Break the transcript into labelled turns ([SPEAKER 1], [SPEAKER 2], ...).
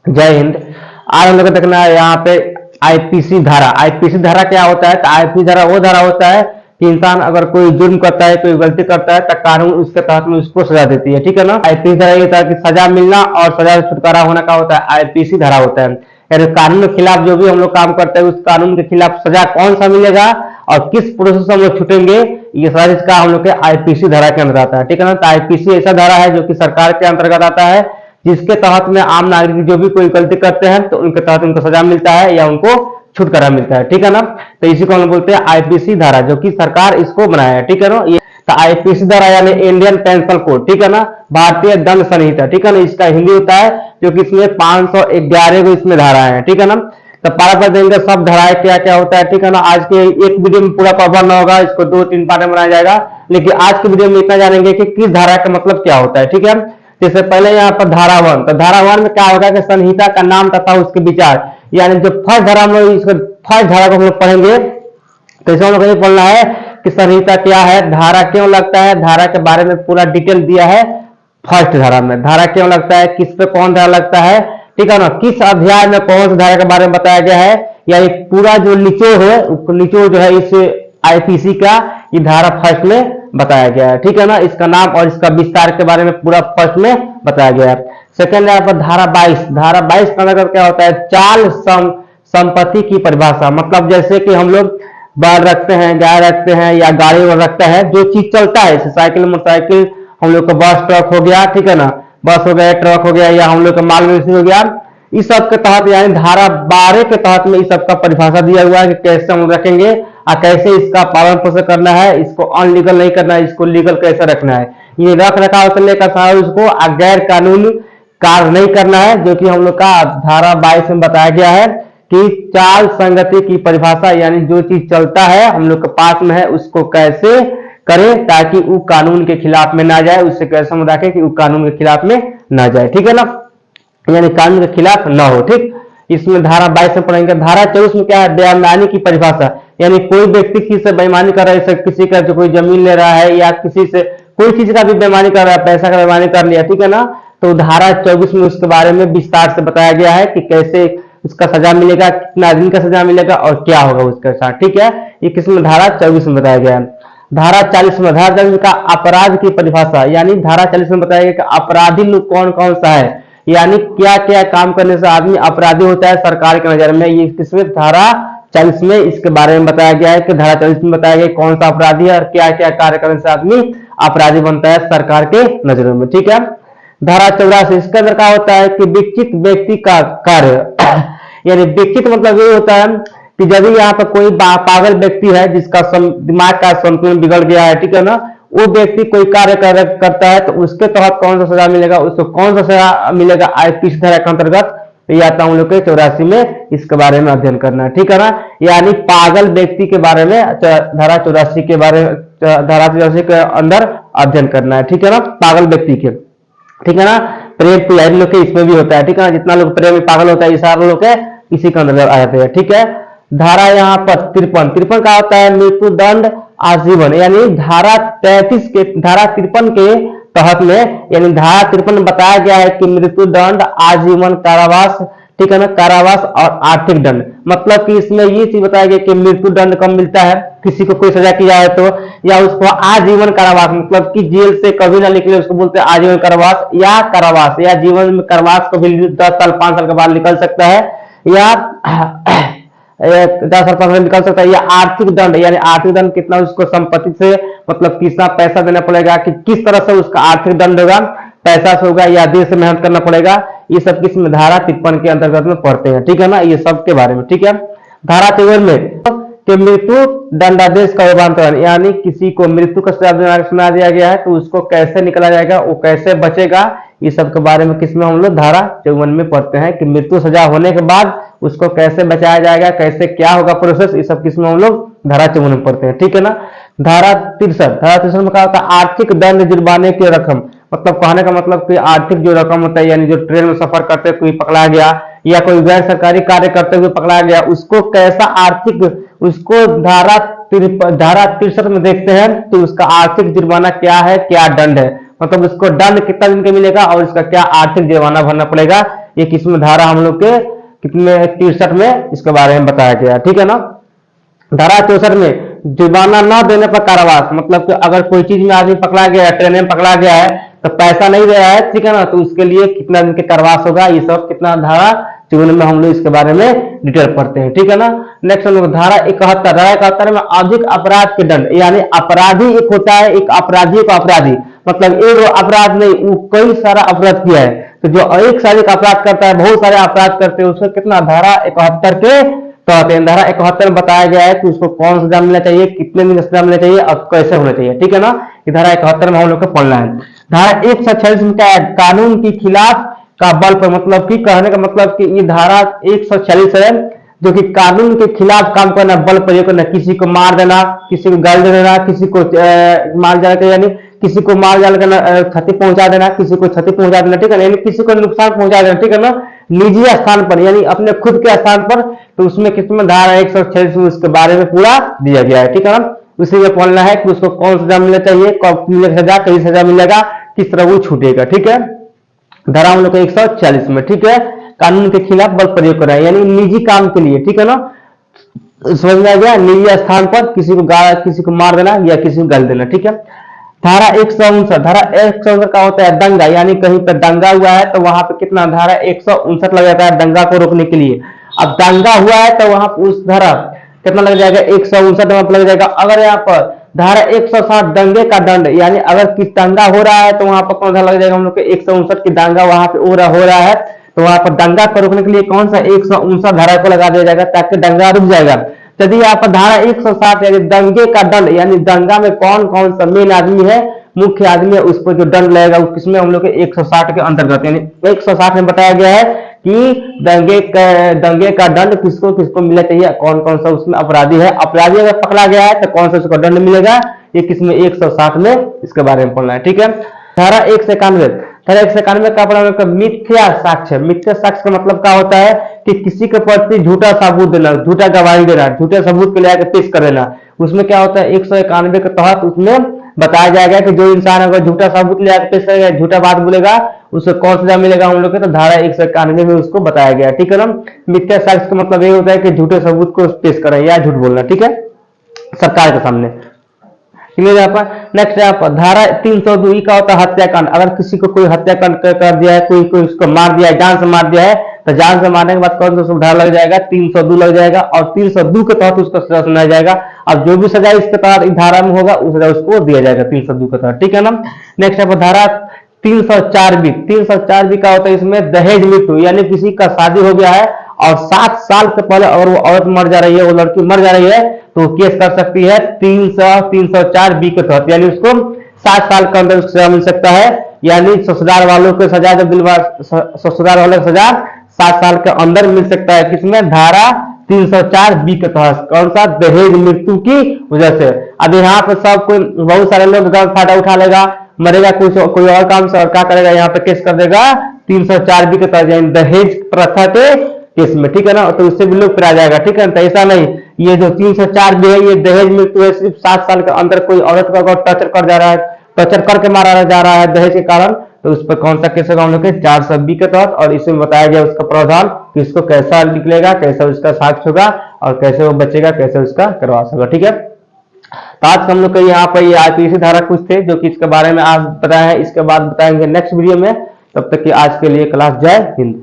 [SPEAKER 1] जय हिंद। आज हम लोग को देखना है यहाँ पे आईपीसी धारा। आईपीसी धारा क्या होता है? तो आईपीसी धारा वो धारा होता है कि इंसान अगर कोई जुर्म करता है, कोई गलती करता है, तो कानून उसके तहत में उसको सजा देती है। ठीक है ना। आईपीसी धारा ये होता है कि सजा मिलना और सजा से छुटकारा होने का होता है आईपीसी धारा होता है। यानी कानून के खिलाफ जो भी हम लोग काम करते हैं, उस कानून के खिलाफ सजा कौन सा मिलेगा और किस प्रोसेस से हम लोग छूटेंगे, ये सारा इसका हम लोग के आईपीसी धारा के अंदर आता है। ठीक है ना। तो आईपीसी ऐसा धारा है जो कि सरकार के अंतर्गत आता है, जिसके तहत में आम नागरिक जो भी कोई गलती करते हैं तो उनके तहत उनको सजा मिलता है या उनको छुटकारा मिलता है। ठीक है ना। तो इसी को हम बोलते हैं आईपीसी धारा, जो कि सरकार इसको बनाया है। ठीक है ना। ये तो आईपीसी धारा यानी इंडियन पेंशन कोड। ठीक है ना। भारतीय दंड संहिता। ठीक है ना। इसका हिंदी होता है, जो कि इसमें 511 को इसमें धारा है। ठीक है ना। तो पारा पर देंगे सब धाराएं क्या क्या होता है। ठीक है ना। आज के एक वीडियो में पूरा कवर ना होगा, इसको 2-3 पार्ट में बनाया जाएगा, लेकिन आज के वीडियो में इतना जानेंगे कि किस धारा का मतलब क्या होता है। ठीक है। इससे पहले यहाँ पर धारा 1, तो धारा 1 में क्या होगा कि संहिता का नाम तथा उसके विचार, यानी जो फर्स्ट धारा में इसको फर्स्ट धारा को हम लोग पढ़ेंगे, तो इसे हम लोग ये बोलना है कि संहिता क्या है, धारा क्यों लगता है, धारा के बारे में पूरा डिटेल दिया है फर्स्ट धारा में। धारा क्यों लगता है, किस पे कौन धारा लगता है, ठीक है ना, किस अध्याय में कौन सी धारा के बारे में बताया गया है, या ये पूरा जो निचोड़ है, निचोड़ जो है इस आईपीसी का, ये धारा फर्स्ट में बताया गया है। ठीक है ना। इसका नाम और इसका विस्तार के बारे में पूरा फर्स्ट में बताया गया है। सेकंड यहाँ पर धारा 22। धारा 22 का मतलब क्या होता है, चाल संपत्ति की परिभाषा। मतलब जैसे कि हम लोग बैल रखते हैं, गाय रखते हैं या गाड़ी में रखते हैं, जो चीज चलता है, साइकिल मोटरसाइकिल, हम लोग का बस ट्रक हो गया, ठीक है ना, बस हो गया, ट्रक हो गया, या हम लोग का माल मवेशी हो गया, इस सब के तहत यानी धारा 12 के तहत में इस सब का परिभाषा दिया हुआ है कि कैसे हम रखेंगे और कैसे इसका पालन पोषण करना है, इसको अनलीगल नहीं करना है, इसको लीगल कैसे रखना है, ये रख रखाव से लेकर सारा उसको गैर कानूनी कार्य नहीं करना है, जो कि हम लोग का धारा 22 में बताया गया है कि चाल संगति की परिभाषा, यानी जो चीज चलता है हम लोग के पास में है, उसको कैसे करें ताकि वो कानून के खिलाफ में ना जाए, उससे कैसे हम रखें कि वो कानून के खिलाफ में ना जाए। ठीक है ना। यानी कानून के खिलाफ ना हो। ठीक। इसमें धारा 22 में पढ़ेंगे। धारा 24 में क्या है, बेईमानी की परिभाषा, यानी कोई व्यक्ति किसी से बेईमानी कर रहा है, किसी का जो कोई जमीन ले रहा है या किसी से कोई चीज का भी बेईमानी कर रहा है, पैसा का बेईमानी कर लिया, ठीक है ना, तो धारा 24 में उसके बारे में विस्तार से बताया गया है कि कैसे उसका सजा मिलेगा, कितना दिन का सजा मिलेगा और क्या होगा उसके साथ। ठीक है। ये किसमें धारा 24 में बताया गया है। धारा 40 में, धारा 40 का अपराध की परिभाषा, यानी धारा 40 में बताया गया कि अपराधी लोग कौन कौन सा है, यानी क्या क्या काम करने से आदमी अपराधी होता है सरकार के नजर में, ये किसमें धारा 40 में इसके बारे में बताया गया है कि धारा 40 में बताया गया कौन सा अपराधी है और क्या क्या कार्य करने से आदमी अपराधी बनता है सरकार के नजरों में। ठीक है। धारा 84 इसके अंदर क्या होता है कि विकसित व्यक्ति का कार्य यानी विकसित मतलब ये होता है कि जब यहाँ पर कोई पागल व्यक्ति है जिसका दिमाग का संतुलन बिगड़ गया है, ठीक है ना, वो व्यक्ति कोई कार्य करता है तो उसके तहत कौन सा सजा मिलेगा, उसको कौन सा सजा मिलेगा आईपीसी धारा के अंतर्गत, या तो हम लोग के 84 में इसके बारे में अध्ययन करना है। ठीक है ना। यानी पागल व्यक्ति के बारे में धारा 84 के बारे में, धारा 84 के अंदर अध्ययन करना है। ठीक है ना। पागल व्यक्ति के, ठीक है ना, प्रेम पुजारी लोग के इसमें भी होता है। ठीक है ना। जितना लोग प्रेम में पागल होता है ये सारे लोग इसी के अंदर आ जाते हैं। ठीक है। धारा यहाँ पर 53 का होता है मृत्यु दंड आजीवन, यानी धारा 33 के, धारा 53 के तहत में, यानी धारा 53 में बताया गया है कि मृत्यु दंड, आजीवन कारावास, ठीक है ना, कारावास और आर्थिक दंड। मतलब कि इसमें ये चीज बताया गया कि मृत्यु दंड कब मिलता है, किसी को कोई सजा किया है तो, या उसको आजीवन कारावास, मतलब कि जेल से कभी ना निकले उसको बोलते हैं आजीवन कारावास, या कारावास, या जीवन में कारावास को भी 10 साल 5 साल के बाद निकल सकता है, या 10 साल 5 साल निकल सकता है, या आर्थिक दंड, यानी आर्थिक दंड कितना उसको संपत्ति से, मतलब कितना पैसा देना पड़ेगा, कि किस तरह से उसका आर्थिक दंड होगा, पैसा से होगा या देर से मेहनत करना पड़ेगा, ये सब किसमें धारा 53 के अंतर्गत में पढ़ते हैं। ठीक है ना। ये सब के बारे में। ठीक है। धारा 53 में कि मृत्यु दंडादेश का रूपांतरण, यानी किसी को मृत्यु का सजा सुना दिया गया है तो उसको कैसे निकला जाएगा, वो कैसे बचेगा, ये सब के बारे में किसमें हम लोग धारा 54 में पढ़ते हैं कि मृत्यु सजा होने के बाद उसको कैसे बचाया जाएगा, कैसे क्या होगा प्रोसेस, ये सब किसमें हम लोग धारा 54 में पढ़ते हैं। ठीक है ना। धारा 63 में क्या होता है, आर्थिक दंड जुर्माने की रकम, मतलब कहने का मतलब कि आर्थिक जो रकम होता है, यानी जो ट्रेन में सफर करते कोई पकड़ा गया या कोई गैर सरकारी कार्य करते हुए पकड़ा गया, उसको कैसा आर्थिक, उसको धारा 63 में देखते हैं तो उसका आर्थिक जुर्माना क्या है, क्या दंड है, मतलब उसको दंड कितना दिन का मिलेगा और उसका क्या आर्थिक जुर्माना भरना पड़ेगा, ये किसमें धारा हम लोग के कितने 63 में इसके बारे में बताया गया, ठीक है ना। धारा 64 में जुर्माना न देने पर कारावास, मतलब कि अगर कोई चीज में आदमी पकड़ा गया है, ट्रेन में पकड़ा गया है तो पैसा नहीं दे रहा है, ठीक है ना, तो उसके लिए कितना दिन के कारावास होगा, ये सब कितना धारा 54 में हम लोग इसके बारे में डिटेल पढ़ते हैं, ठीक है ना। नेक्स्ट हम लोग धारा 71, धारा 71 में अधिक अपराध के दंड, यानी अपराधी एक होता है, एक अपराधी को अपराधी, मतलब एक अपराध नहीं, वो कई सारा अपराध किया है, तो जो एक साल एक अपराध करता है, बहुत सारे अपराध करते हैं, उसको कितना धारा 71 के तहत धारा 71 में बताया गया है कि उसको कौन सा सजा मिलना चाहिए, कितने दिन सजा मिलना चाहिए और कैसे होना चाहिए, ठीक है ना। ये धारा 71 में हम लोग को पढ़ना है। धारा 146 में क्या है, कानून के खिलाफ का बल पर, मतलब कि कहने का मतलब कि ये धारा 146 है जो कि कानून के खिलाफ काम करना, बल प्रयोग करना, किसी को मार देना, किसी को गाली देना, किसी को मार जाना, यानी किसी को मार जाल करना, क्षति पहुंचा देना, किसी को क्षति पहुंचा देना, ठीक है ना, यानी किसी को नुकसान पहुंचा देना, ठीक है ना, निजी स्थान पर यानी अपने खुद के स्थान पर, तो उसमें किसमें धारा 146 में उसके बारे में पूरा दिया गया है, ठीक है ना। उसी में पढ़ना है कि उसको कौन सजा मिलना चाहिए, कब मिलेगा सजा, कैसी सजा मिलेगा, किस तरह वो छूटेगा, ठीक है। धारा हम लोग को 140 में, ठीक है, कानून के खिलाफ बल प्रयोग करना है, यानी निजी काम के लिए, ठीक है ना, समझ में आ गया, निजी स्थान पर किसी को मार देना या किसी को गाली देना, ठीक है। धारा 159, धारा 159 का होता है दंगा, यानी कहीं पर दंगा हुआ है तो वहां पे कितना धारा 159 लग जाता है दंगा को रोकने के लिए। अब दंगा हुआ है तो वहां उस धारा कितना लग जाएगा, 159 लग जाएगा। अगर यहाँ पर धारा 160 दंगे का दंड, यानी अगर किस दंगा हो रहा है तो वहां पर कौन सा लग जाएगा हम लोग के 159 की दंगा वहां पे हो रहा है, तो वहां पर दंगा को रोकने के लिए कौन सा 159 धारा को लगा दिया जाएगा ताकि दंगा रुक जाएगा। यदि यहाँ पर धारा 160 यानी दंगे का दंड, यानी दंगा में कौन कौन सा मेन आदमी है, मुख्य आदमी है, उस पर जो दंड लगेगा वो किसमें हम लोग के 160 के अंतर्गत, यानी 160 में बताया गया है कि दंगे का दंड किसको किसको मिलना चाहिए, कौन कौन सा उसमें अपराधी है, अपराधी अगर पकड़ा गया है तो कौन सा उसको दंड मिलेगा, ये किसमें 160 में इसके बारे में पढ़ना है, ठीक है। धारा 191, धारा 191 का अपना मिथ्या साक्ष्य, मिथ्या साक्ष्य का मतलब क्या होता है कि किसी के प्रति झूठा सबूत देना, झूठा गवाही देना, झूठे सबूत के लिए पेश कर देना। उसमें क्या होता है 191 के तहत उसमें बताया जाएगा कि जो इंसान अगर झूठा सबूत ले आकर पेश करेगा, झूठा बात बोलेगा, उसको कौन सजा मिलेगा हम लोग के, तो धारा 191 में उसको बताया गया, ठीक है ना। मिथ्या साक्ष्य का मतलब ये होता है कि झूठे सबूत को पेश करें या झूठ बोलना, ठीक है, सरकार के सामने। नेक्स्ट यहाँ पर धारा 302 का होता है हत्याकांड, अगर किसी को कोई हत्याकांड कर दिया है, कोई उसको मार दिया है, जान से मार दिया है, तो जान से मारने के बाद कौन सा धारा लग जाएगा, 302 लग जाएगा, और 302 के तहत उसको सजा सुनाया जाएगा। अब जो भी सजा इसके तहत इस धारा में होगा उस सजा उसको दिया जाएगा 302 के तहत, ठीक है ना। नेक्स्ट यहाँ पर धारा 304 304 का होता है इसमें दहेज मृत्यु, यानी किसी का शादी हो गया है और 7 साल से पहले अगर वो औरत मर जा रही है, वो लड़की मर जा रही है, तो केस कर सकती है 304 के तहत, यानी उसको 7 साल के अंदर सजा मिल सकता है, यानी ससुराल वालों को सजा जब ससुराल वालों को सजा 7 साल के अंदर मिल सकता है, किसमें धारा 304 के तहत, कौन सा, दहेज मृत्यु की वजह से। अब यहाँ पर सब कोई बहुत सारे लोग फायदा उठा लेगा, मरेगा कोई और काम से, और क्या करेगा यहाँ पे केस कर देगा 304 के तहत, यानी दहेज प्रथा के केस में, ठीक है ना, तो उससे भी लोग आ जाएगा, ठीक है ना। तो ऐसा नहीं, ये जो 304 है ये दहेज मृत्यु है, सिर्फ 7 साल के अंदर कोई औरत को अगर टॉर्चर कर जा रहा है, टॉर्चर करके मारा जा रहा है दहेज के कारण, तो उस पर कौन सा केस होगा हम लोग के 420 के तहत, और इसमें बताया गया उसका प्रावधान कि इसको कैसा निकलेगा, कैसा उसका साक्ष्य होगा और कैसे वो बचेगा, कैसे उसका करवास होगा, ठीक है। तो आज हम लोग को यहाँ पर ये आईपीसी धारा कुछ थे जो कि इसके बारे में आज बताया है, इसके बाद बताएंगे नेक्स्ट वीडियो में। तब तक कि आज के लिए क्लास जय हिंद।